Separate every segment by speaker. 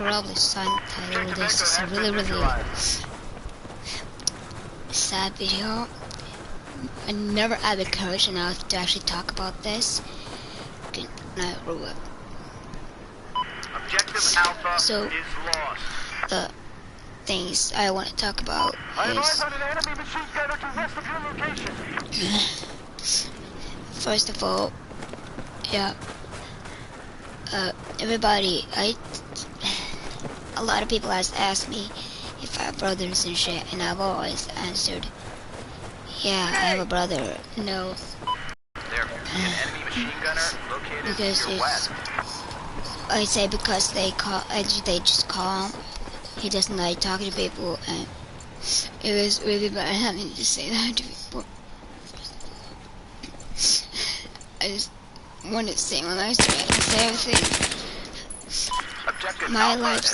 Speaker 1: probably saw in the title, this is a really sad video. I never had the courage enough to actually talk about this. So, the things I want to talk about is, first of all, yeah, everybody, a lot of people has asked me if I have brothers and shit, and I've always answered, yeah, I have a brother. No, because it's, I say because they just call him. He doesn't like talking to people, and it was really bad having to say that to people. I just wanted to say my nice way and say everything. My life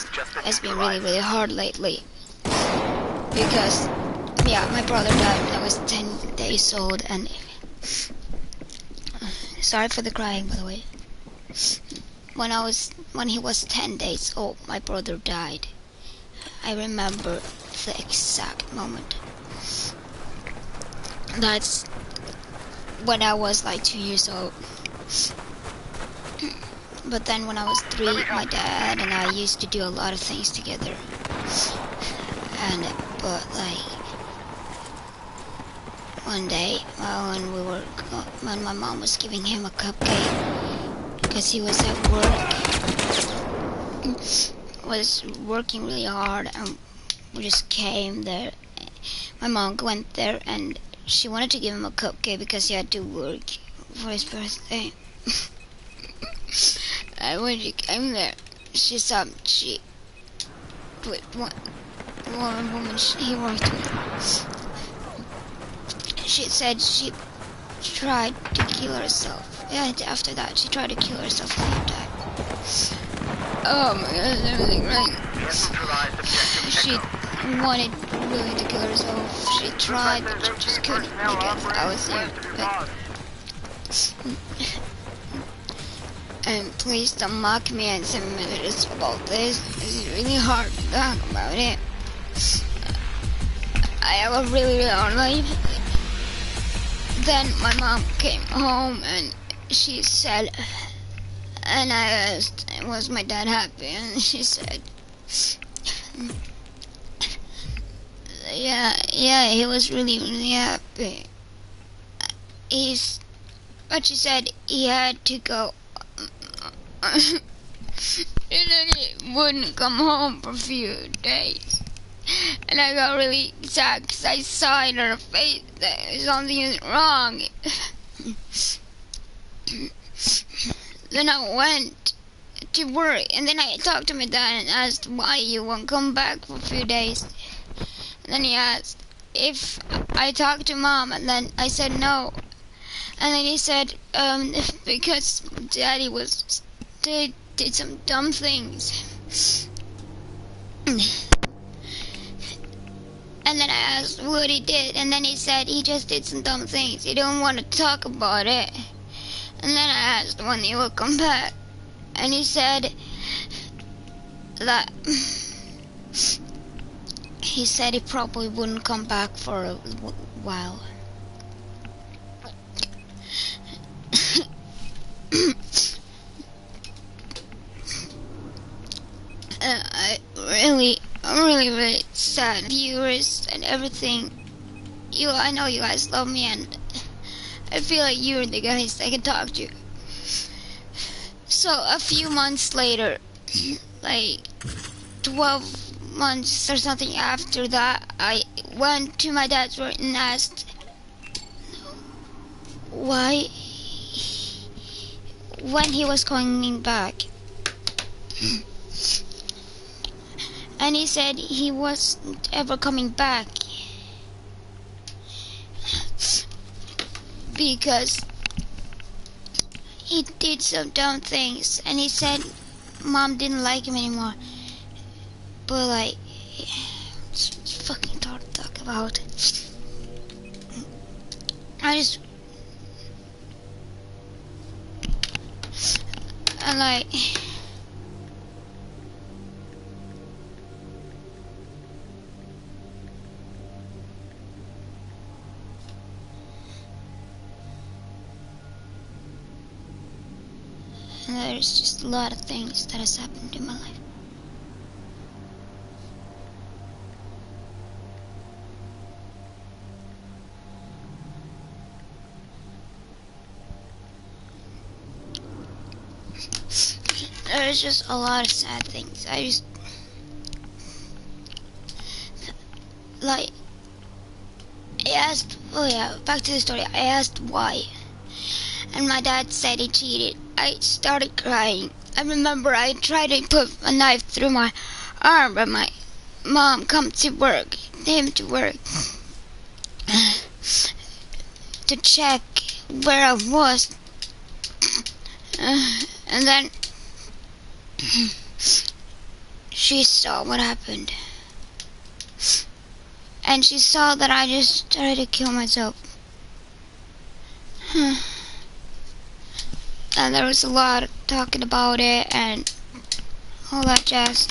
Speaker 1: has been really hard lately because, yeah, my brother died when I was 10 days old, and sorry for the crying, by the way. When he was 10 days old, my brother died. I remember the exact moment. That's when I was like 2 years old. But then when I was 3, my dad and I used to do a lot of things together. But like one day, when my mom was giving him a cupcake because he was at work, was working really hard, and we just came there. My mom went there and she wanted to give him a cupcake because he had to work for his birthday. And when she came there, she saw with one woman he worked with. She said she tried to kill herself. Yeah, after that she tried to kill herself a few times. Oh my god, everything right. She wanted really to kill herself. She tried, but she just couldn't because I was here. And please don't mock me and send me messages about this. It's really hard to talk about it. I have a really hard life. Then my mom came home and she said, and I asked, was my dad happy? And she said, yeah, he was really happy. But she said he had to go. She said he wouldn't come home for a few days. And I got really sad because I saw in her face that something is wrong. Then I went to work, and then I talked to my dad and asked why you won't come back for a few days. And then he asked if I talked to mom, and then I said no. And then he said, because daddy did some dumb things. And then I asked what he did, and then he said he just did some dumb things. He don't want to talk about it. And then I asked when he would come back, and he said that he probably wouldn't come back for a while. I'm really sad. Viewers and everything. I know you guys love me, and I feel like you're the guys I can talk to. So a few months later, like 12 months or something after that, I went to my dad's work and asked when he was coming back. And he said he wasn't ever coming back because he did some dumb things, and he said mom didn't like him anymore. But like, it's fucking hard to talk about. And like, there's just a lot of things that has happened in my life. There's just a lot of sad things. I just like I asked. Oh yeah, back to the story. I asked why, and my dad said he cheated. I started crying. I remember I tried to put a knife through my arm, but my mom came to work to check where I was, and then she saw what happened, and she saw that I just tried to kill myself. And there was a lot of talking about it and all that jazz.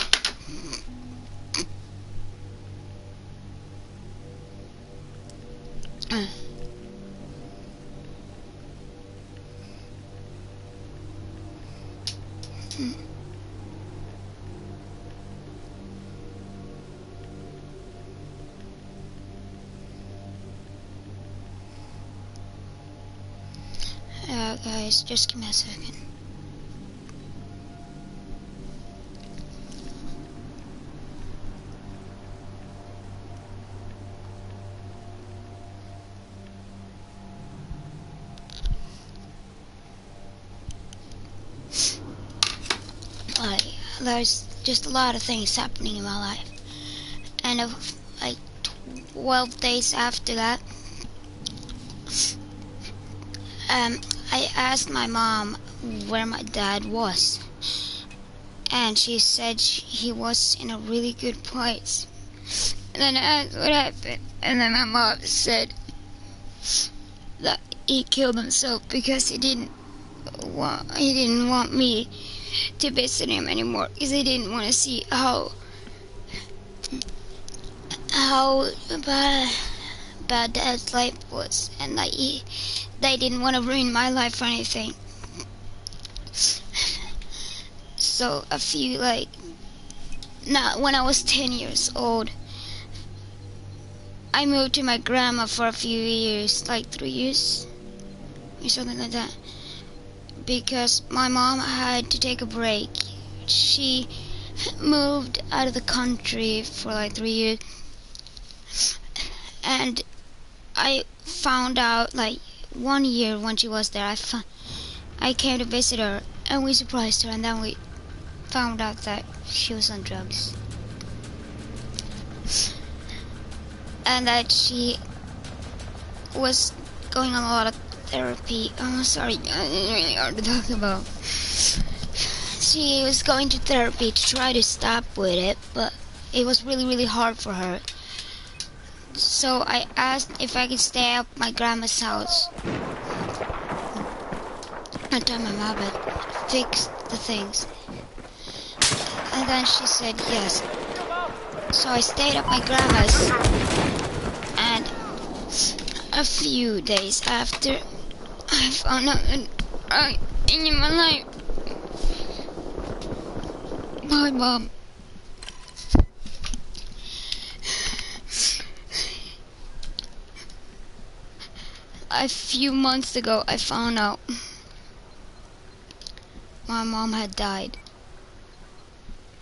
Speaker 1: Guys, just give me a second. There's just a lot of things happening in my life, and like 12 days after that, I asked my mom where my dad was, and she said he was in a really good place. And then I asked what happened, and then my mom said that he killed himself because he didn't want me to visit him anymore, because he didn't want to see how bad Dad's life was, and like they didn't want to ruin my life or anything. So when I was 10 years old, I moved to my grandma for a few years, like 3 years or something like that, because my mom had to take a break. She moved out of the country for like 3 years, and I found out like 1 year when she was there, I came to visit her, and we surprised her, and then we found out that she was on drugs, and that she was going on a lot of therapy. Oh, sorry, it's really hard to talk about. She was going to therapy to try to stop with it, but it was really, really hard for her. So I asked if I could stay at my grandma's house until my mom had fixed the things. And then she said yes. So I stayed at my grandma's, and a few days after, I found out that in my life, my mom a few months ago, I found out my mom had died.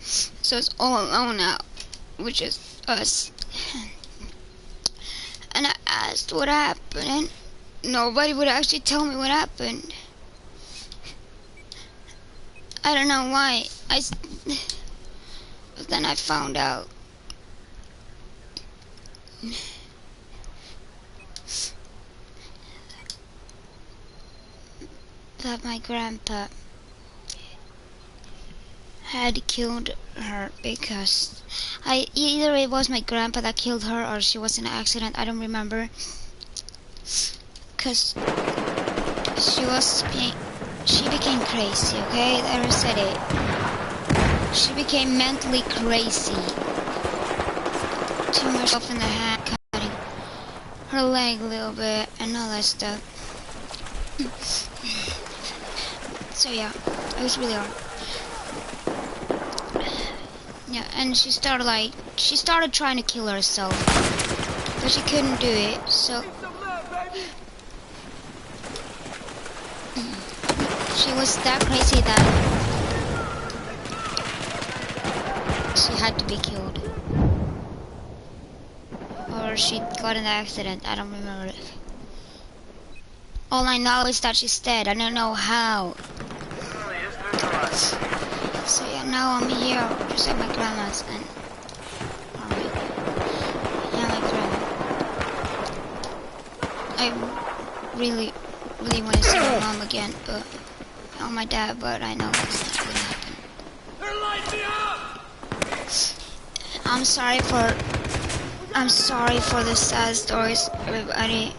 Speaker 1: So it's all alone now, which is us. And I asked what happened, and nobody would actually tell me what happened. I don't know why. But then I found out. That my grandpa had killed her, because either it was my grandpa that killed her or she was in an accident, I don't remember, because she became crazy, okay? There I said it. She became mentally crazy. Too much off in the hand, cutting her leg a little bit and all that stuff. So yeah, it was really hard. Yeah, and she started trying to kill herself, but she couldn't do it. So she was that crazy that she had to be killed, or she got in an accident. I don't remember it. All I know is that she's dead. I don't know how. So yeah, now I'm here just at my grandma's and alright. Yeah, my grandma. I really want to see my mom again, but or my dad, but I know that's not gonna happen. I'm sorry for the sad stories, everybody.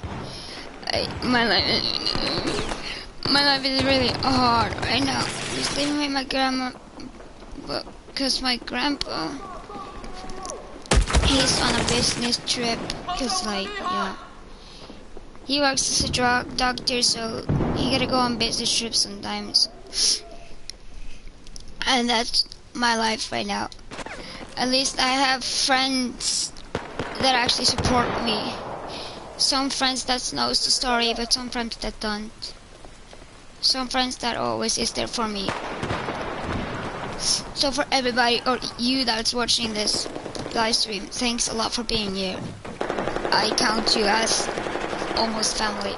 Speaker 1: My life is really hard right now. Just living with my grandma, but because my grandpa, he's on a business trip. Cause yeah, he works as a drug doctor, so he gotta go on business trips sometimes. And that's my life right now. At least I have friends that actually support me. Some friends that knows the story, but some friends that don't. Some friends that always is there for me. So for everybody, or you that's watching this live stream, thanks a lot for being here. I count you as almost family.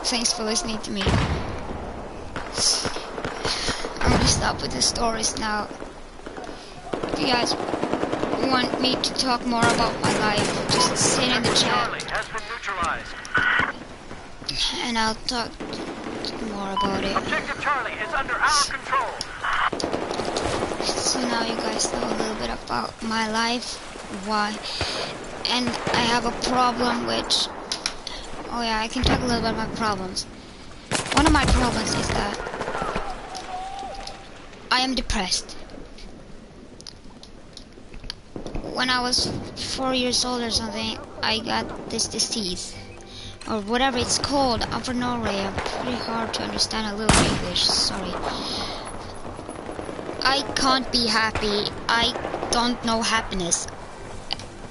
Speaker 1: Thanks for listening to me. I'm gonna stop with the stories now. If you guys want me to talk more about my life, just say in the chat. And I'll talk more about it.
Speaker 2: Objective Charlie is under our control.
Speaker 1: So now you guys know a little bit about my life, why, and I have a problem which, oh yeah, I can talk a little bit about my problems. One of my problems is that I am depressed. When I was 4 years old or something, I got this disease, or whatever it's called. I'm from Norway. I'm pretty hard to understand a little English. Sorry. I can't be happy. I don't know happiness.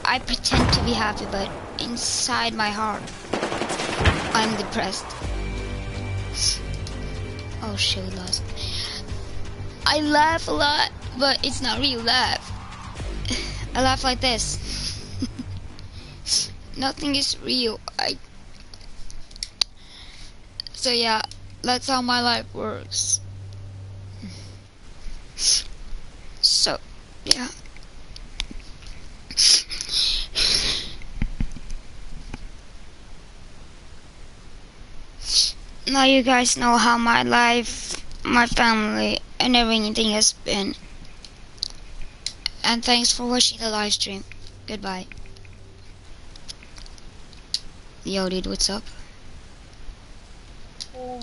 Speaker 1: I pretend to be happy, but inside my heart, I'm depressed. Oh shit, we lost. I laugh a lot, but it's not real laugh. I laugh like this. Nothing is real. So yeah, that's how my life works. So yeah. Now you guys know how my life, my family, and everything has been. And thanks for watching the live stream. Goodbye. Yo dude, what's up?